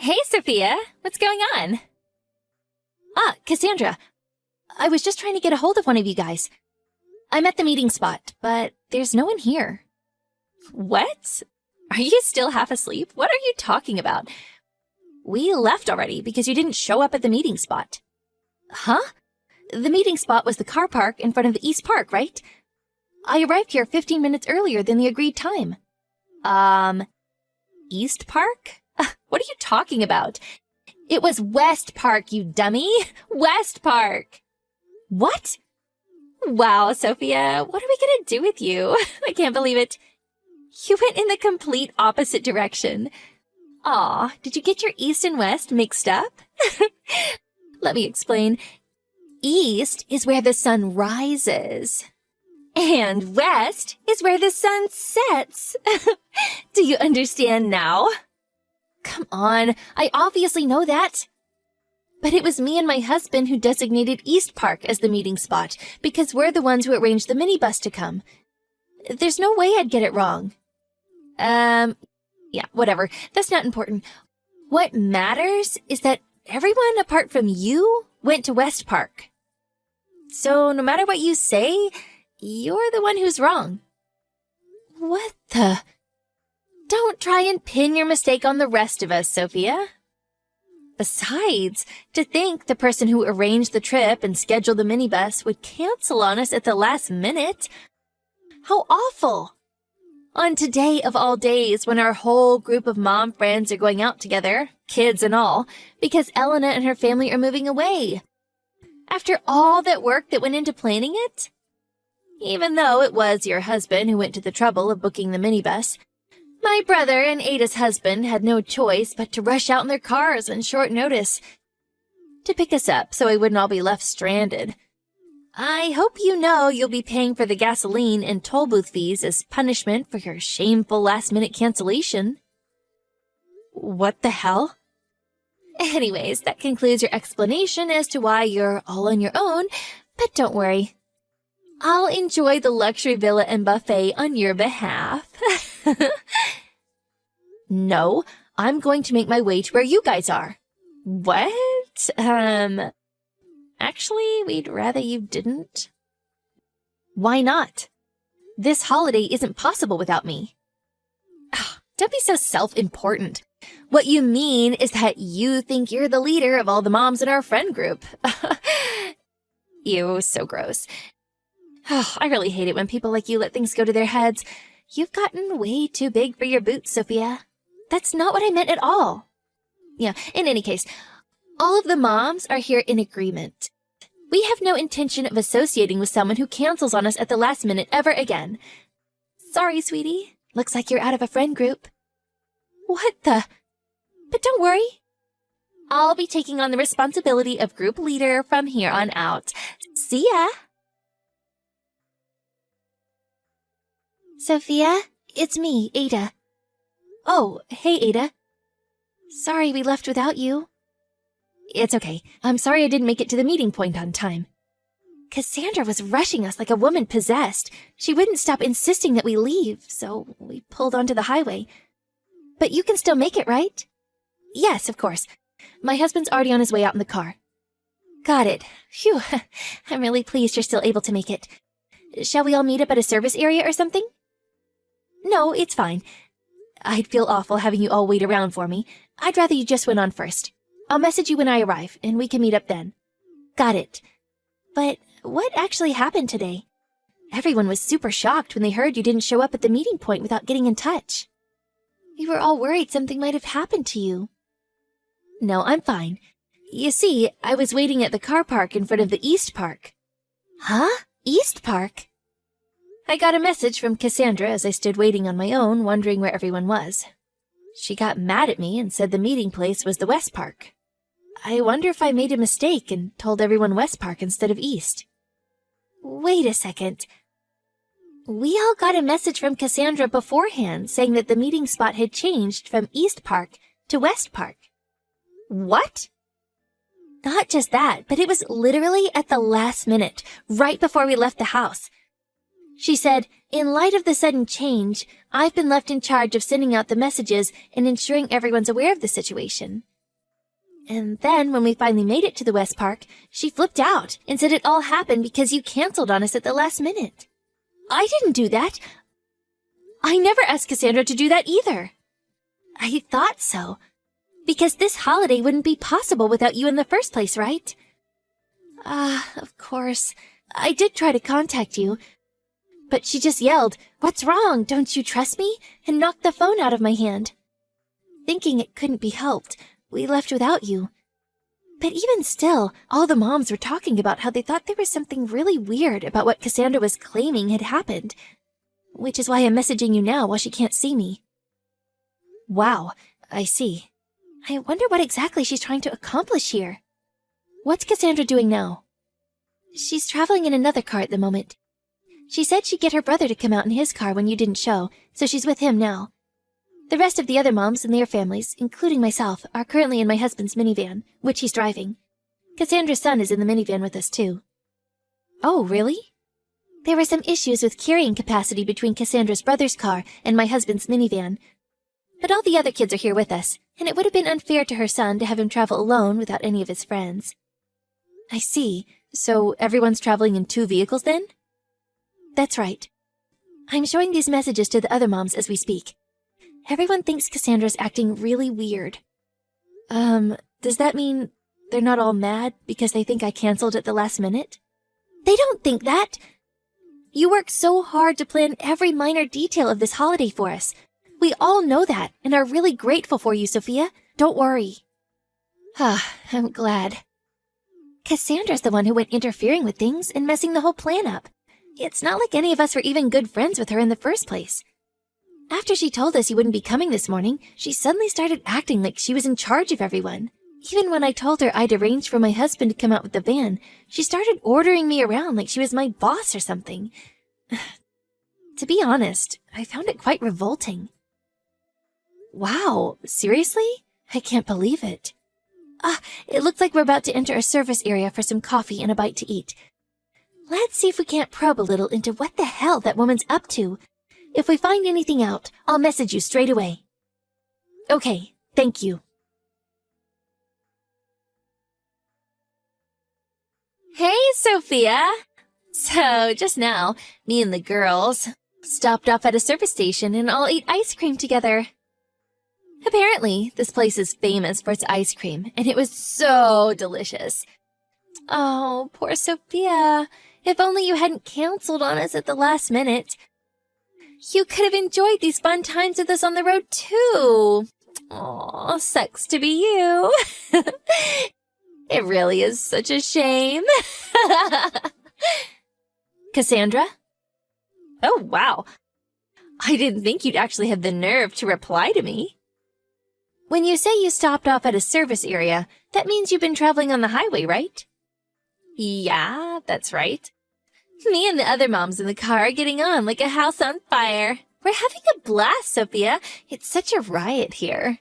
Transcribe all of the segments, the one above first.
Hey, Sophia. What's going on? Ah, Cassandra. I was just trying to get a hold of one of you guys. I'm at the meeting spot, but there's no one here. What? Are you still half asleep? What are you talking about? We left already because you didn't show up at the meeting spot. Huh? The meeting spot was the car park in front of the East Park, right? I arrived here 15 minutes earlier than the agreed time. East Park? What are you talking about? It was West Park, you dummy! West Park! What? Wow, Sophia, what are we gonna do with you? I can't believe it. You went in the complete opposite direction. Aw, did you get your East and West mixed up? Let me explain. East is where the sun rises. And West is where the sun sets. Do you understand now? Come on, I obviously know that. But it was me and my husband who designated East Park as the meeting spot because we're the ones who arranged the minibus to come. There's no way I'd get it wrong. Yeah, whatever. That's not important. What matters is that everyone apart from you went to West Park. So no matter what you say, you're the one who's wrong. What the? Don't try and pin your mistake on the rest of us, Sophia. Besides, to think the person who arranged the trip and scheduled the minibus would cancel on us at the last minute. How awful! On today of all days, when our whole group of mom friends are going out together, kids and all, because Elena and her family are moving away. After all that work that went into planning it? Even though it was your husband who went to the trouble of booking the minibus, my brother and Ada's husband had no choice but to rush out in their cars on short notice to pick us up so we wouldn't all be left stranded. I hope you know you'll be paying for the gasoline and toll booth fees as punishment for your shameful last-minute cancellation. What the hell? Anyways, that concludes your explanation as to why you're all on your own, but don't worry. I'll enjoy the luxury villa and buffet on your behalf. No, I'm going to make my way to where you guys are. What? Actually, we'd rather you didn't. Why not? This holiday isn't possible without me. Don't be so self-important. What you mean is that you think you're the leader of all the moms in our friend group. Ew, so gross. I really hate it when people like you let things go to their heads. You've gotten way too big for your boots, Sophia. That's not what I meant at all. Yeah, in any case, all of the moms are here in agreement. We have no intention of associating with someone who cancels on us at the last minute ever again. Sorry, sweetie. Looks like you're out of a friend group. What the? But don't worry. I'll be taking on the responsibility of group leader from here on out. See ya! Sophia, it's me, Ada. Oh, hey, Ada. Sorry we left without you. It's okay. I'm sorry I didn't make it to the meeting point on time. Cassandra was rushing us like a woman possessed. She wouldn't stop insisting that we leave, so we pulled onto the highway. But you can still make it, right? Yes, of course. My husband's already on his way out in the car. Got it. Phew. I'm really pleased you're still able to make it. Shall we all meet up at a service area or something? No, it's fine. I'd feel awful having you all wait around for me. I'd rather you just went on first. I'll message you when I arrive, and we can meet up then. Got it. But what actually happened today? Everyone was super shocked when they heard you didn't show up at the meeting point without getting in touch. We were all worried something might have happened to you. No, I'm fine. You see, I was waiting at the car park in front of the East Park. Huh? East Park? I got a message from Cassandra as I stood waiting on my own, wondering where everyone was. She got mad at me and said the meeting place was the West Park. I wonder if I made a mistake and told everyone West Park instead of East. Wait a second. We all got a message from Cassandra beforehand saying that the meeting spot had changed from East Park to West Park. What? Not just that, but it was literally at the last minute, right before we left the house. She said, in light of the sudden change, I've been left in charge of sending out the messages and ensuring everyone's aware of the situation. And then when we finally made it to the West Park, she flipped out and said it all happened because you canceled on us at the last minute. I didn't do that. I never asked Cassandra to do that either. I thought so. Because this holiday wouldn't be possible without you in the first place, right? Of course. I did try to contact you. But she just yelled, "What's wrong? Don't you trust me?" and knocked the phone out of my hand. Thinking it couldn't be helped, we left without you. But even still, all the moms were talking about how they thought there was something really weird about what Cassandra was claiming had happened. Which is why I'm messaging you now while she can't see me. Wow, I see. I wonder what exactly she's trying to accomplish here. What's Cassandra doing now? She's traveling in another car at the moment. She said she'd get her brother to come out in his car when you didn't show, so she's with him now. The rest of the other moms and their families, including myself, are currently in my husband's minivan, which he's driving. Cassandra's son is in the minivan with us, too. Oh, really? There were some issues with carrying capacity between Cassandra's brother's car and my husband's minivan. But all the other kids are here with us, and it would have been unfair to her son to have him travel alone without any of his friends. I see. So everyone's traveling in 2 vehicles then? That's right. I'm showing these messages to the other moms as we speak. Everyone thinks Cassandra's acting really weird. Does that mean they're not all mad because they think I canceled at the last minute? They don't think that. You worked so hard to plan every minor detail of this holiday for us. We all know that and are really grateful for you, Sophia. Don't worry. I'm glad. Cassandra's the one who went interfering with things and messing the whole plan up. It's not like any of us were even good friends with her in the first place. After she told us you wouldn't be coming this morning, she suddenly started acting like she was in charge of everyone. Even when I told her I'd arranged for my husband to come out with the van, she started ordering me around like she was my boss or something. To be honest, I found it quite revolting. Wow, seriously? I can't believe it. It looks like we're about to enter a service area for some coffee and a bite to eat. Let's see if we can't probe a little into what the hell that woman's up to. If we find anything out, I'll message you straight away. Okay, thank you. Hey, Sophia! So, just now, me and the girls stopped off at a service station and all ate ice cream together. Apparently, this place is famous for its ice cream, and it was so delicious. Oh, poor Sophia. If only you hadn't canceled on us at the last minute. You could have enjoyed these fun times with us on the road, too. Aw, sucks to be you. It really is such a shame. Cassandra? Oh, wow. I didn't think you'd actually have the nerve to reply to me. When you say you stopped off at a service area, that means you've been traveling on the highway, right? Yeah, that's right. Me and the other moms in the car are getting on like a house on fire. We're having a blast, Sophia. It's such a riot here.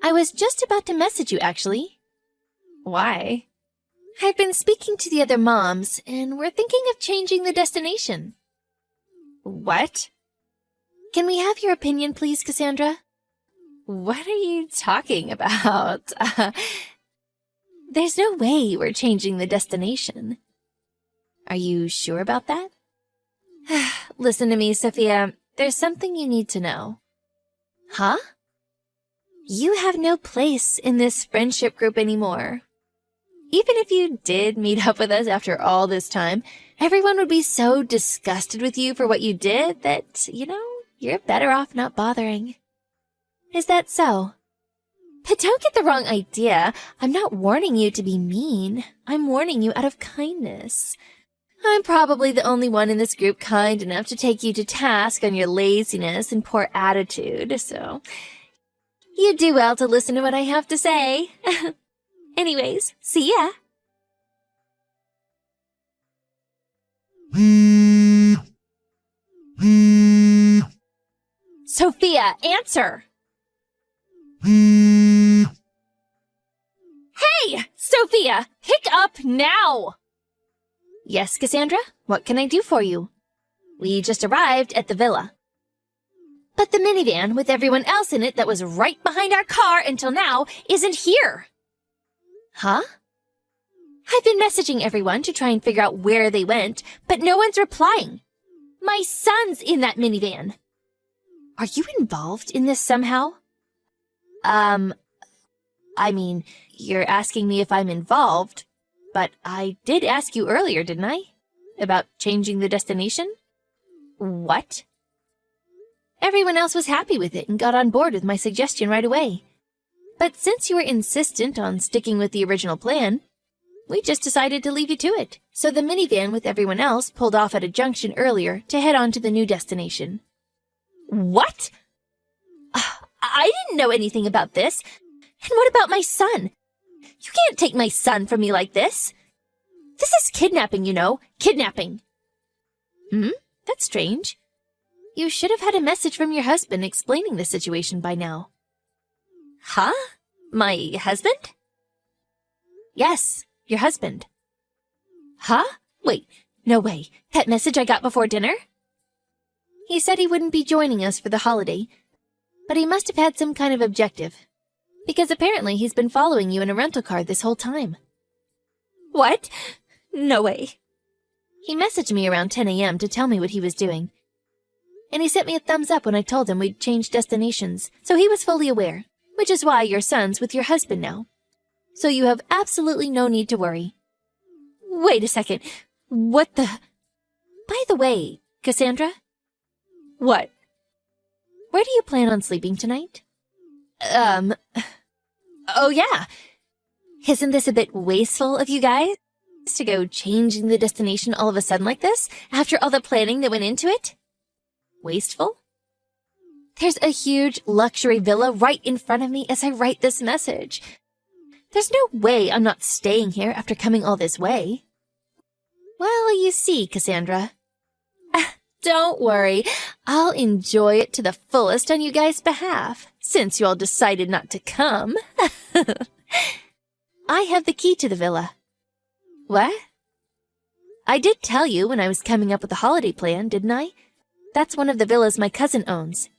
I was just about to message you, actually. Why? I've been speaking to the other moms, and we're thinking of changing the destination. What? Can we have your opinion, please, Cassandra? What are you talking about? There's no way we're changing the destination. Are you sure about that? Listen to me, Sophia. There's something you need to know. Huh? You have no place in this friendship group anymore. Even if you did meet up with us after all this time, everyone would be so disgusted with you for what you did that, you're better off not bothering. Is that so? But don't get the wrong idea. I'm not warning you to be mean. I'm warning you out of kindness. I'm probably the only one in this group kind enough to take you to task on your laziness and poor attitude, so you do well to listen to what I have to say. Anyways, see ya. Sophia, answer! Hey! Sophia, pick up now! Yes, Cassandra? What can I do for you? We just arrived at the villa. But the minivan with everyone else in it that was right behind our car until now isn't here. Huh? I've been messaging everyone to try and figure out where they went, but no one's replying. My son's in that minivan. Are you involved in this somehow? I mean, you're asking me if I'm involved, but I did ask you earlier, didn't I? About changing the destination? What? Everyone else was happy with it and got on board with my suggestion right away. But since you were insistent on sticking with the original plan, we just decided to leave you to it. So the minivan with everyone else pulled off at a junction earlier to head on to the new destination. What? I didn't know anything about this. And what about my son? You can't take my son from me like this. This is kidnapping, you know. Kidnapping. That's strange. You should have had a message from your husband explaining the situation by now. Huh? My husband? Yes, your husband. Huh? Wait, no way. That message I got before dinner? He said he wouldn't be joining us for the holiday, but he must have had some kind of objective, because apparently he's been following you in a rental car this whole time. What? No way. He messaged me around 10 a.m. to tell me what he was doing, and he sent me a thumbs up when I told him we'd changed destinations, so he was fully aware, which is why your son's with your husband now. So you have absolutely no need to worry. Wait a second. What the... By the way, Cassandra? What? Where do you plan on sleeping tonight? Oh yeah. Isn't this a bit wasteful of you guys to go changing the destination all of a sudden like this, after all the planning that went into it? Wasteful? There's a huge luxury villa right in front of me as I write this message. There's no way I'm not staying here after coming all this way. Well, you see, Cassandra. Don't worry. I'll enjoy it to the fullest on you guys' behalf, since you all decided not to come. I have the key to the villa. What? I did tell you when I was coming up with the holiday plan, didn't I? That's one of the villas my cousin owns.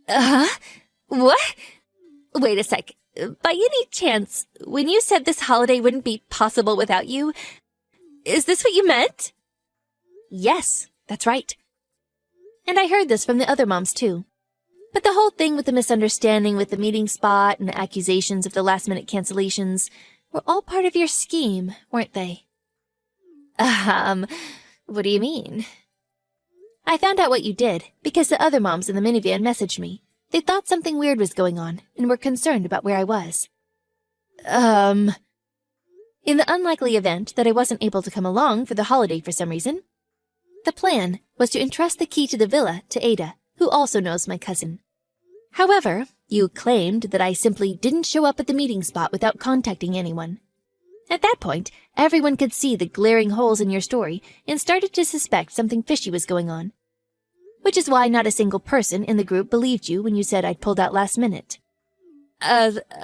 What? Wait a sec. By any chance, when you said this holiday wouldn't be possible without you, is this what you meant? Yes, that's right. And I heard this from the other moms too. But the whole thing with the misunderstanding with the meeting spot and the accusations of the last-minute cancellations were all part of your scheme, weren't they? What do you mean? I found out what you did because the other moms in the minivan messaged me. They thought something weird was going on and were concerned about where I was. In the unlikely event that I wasn't able to come along for the holiday for some reason, the plan was to entrust the key to the villa to Ada, who also knows my cousin. However, you claimed that I simply didn't show up at the meeting spot without contacting anyone. At that point, everyone could see the glaring holes in your story and started to suspect something fishy was going on. Which is why not a single person in the group believed you when you said I'd pulled out last minute. To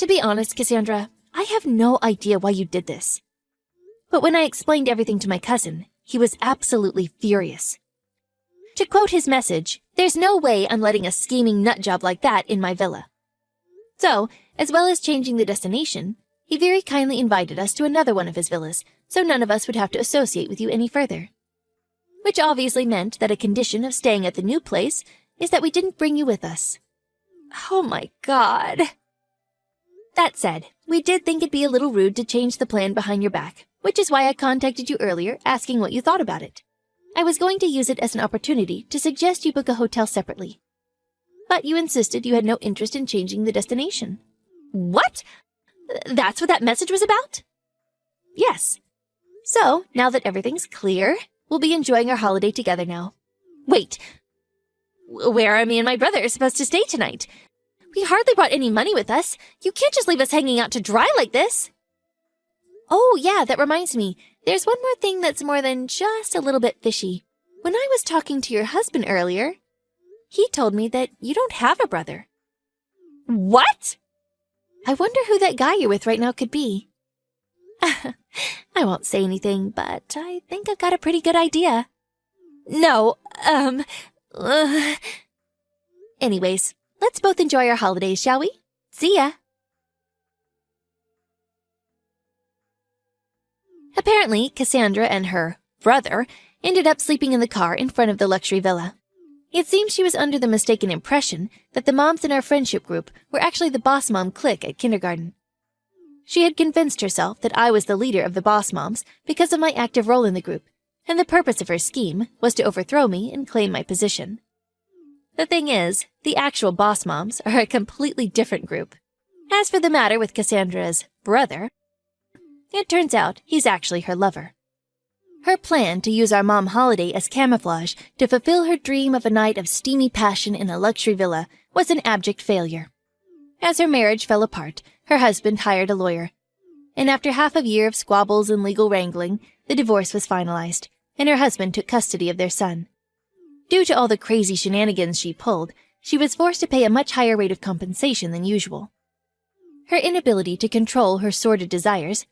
be honest, Cassandra, I have no idea why you did this. But when I explained everything to my cousin, he was absolutely furious. To quote his message, there's no way I'm letting a scheming nutjob like that in my villa. So, as well as changing the destination, he very kindly invited us to another one of his villas, so none of us would have to associate with you any further. Which obviously meant that a condition of staying at the new place is that we didn't bring you with us. Oh my God. That said, we did think it'd be a little rude to change the plan behind your back, which is why I contacted you earlier asking what you thought about it. I was going to use it as an opportunity to suggest you book a hotel separately. But you insisted you had no interest in changing the destination. What? That's what that message was about? Yes. So, now that everything's clear, we'll be enjoying our holiday together now. Wait. Where are me and my brother supposed to stay tonight? We hardly brought any money with us. You can't just leave us hanging out to dry like this. Oh, yeah, that reminds me. There's one more thing that's more than just a little bit fishy. When I was talking to your husband earlier, he told me that you don't have a brother. What? I wonder who that guy you're with right now could be. I won't say anything, but I think I've got a pretty good idea. No, Anyways, let's both enjoy our holidays, shall we? See ya. Apparently, Cassandra and her brother ended up sleeping in the car in front of the luxury villa. It seems she was under the mistaken impression that the moms in our friendship group were actually the boss mom clique at kindergarten. She had convinced herself that I was the leader of the boss moms because of my active role in the group, and the purpose of her scheme was to overthrow me and claim my position. The thing is, the actual boss moms are a completely different group. As for the matter with Cassandra's brother, it turns out he's actually her lover. Her plan to use our mom holiday as camouflage to fulfill her dream of a night of steamy passion in a luxury villa was an abject failure. As her marriage fell apart, her husband hired a lawyer, and after half a year of squabbles and legal wrangling, the divorce was finalized, and her husband took custody of their son. Due to all the crazy shenanigans she pulled, she was forced to pay a much higher rate of compensation than usual. Her inability to control her sordid desires